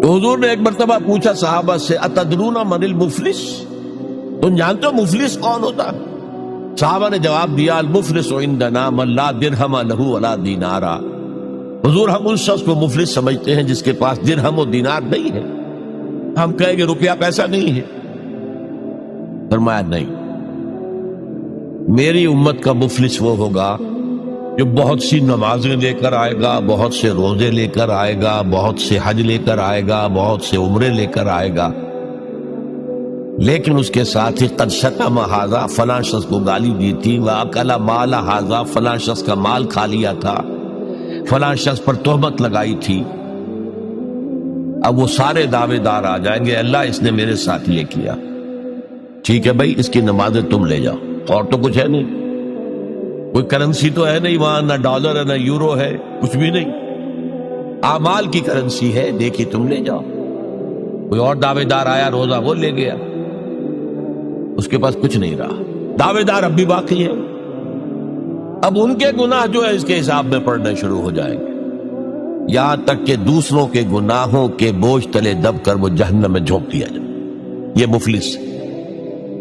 تو حضور نے ایک مرتبہ پوچھا صحابہ سے اتدرون من المفلس، تم جانتے ہو مفلس کون ہوتا؟ صحابہ نے جواب دیا المفلس عندنا من لا درہم لہ ولا دینارا، حضور ہم اس شخص کو مفلس سمجھتے ہیں جس کے پاس درہم و دینار نہیں ہے۔ ہم کہیں گے روپیہ پیسہ نہیں ہے، فرمایا نہیں، میری امت کا مفلس وہ ہوگا جو بہت سی نمازیں لے کر آئے گا، بہت سے روزے لے کر آئے گا، بہت سے حج لے کر آئے گا، بہت سے عمرے لے کر آئے گا، لیکن اس کے ساتھ ہی قد شتم ھذا، فلاں شخص کو گالی دی تھی، واکل مال ھذا، فلاں شخص کا مال کھا لیا تھا، فلاں شخص پر تہمت لگائی تھی۔ اب وہ سارے دعوے دار آ جائیں گے اللہ اس نے میرے ساتھ یہ کیا، ٹھیک ہے بھائی اس کی نمازیں تم لے جاؤ، اور تو کچھ ہے نہیں، کوئی کرنسی تو ہے نہیں وہاں، نہ ڈالر ہے نہ یورو ہے، کچھ بھی نہیں، اعمال کی کرنسی ہے، دیکھی تم لے جاؤ۔ کوئی اور دعوے دار آیا روزہ وہ لے گیا، اس کے پاس کچھ نہیں رہا، دعوے دار اب بھی باقی ہیں، اب ان کے گناہ جو ہے اس کے حساب میں پڑنے شروع ہو جائیں گے، یہاں تک کہ دوسروں کے گناہوں کے بوجھ تلے دب کر وہ جہنم میں جھونک دیا جائے۔ یہ مفلس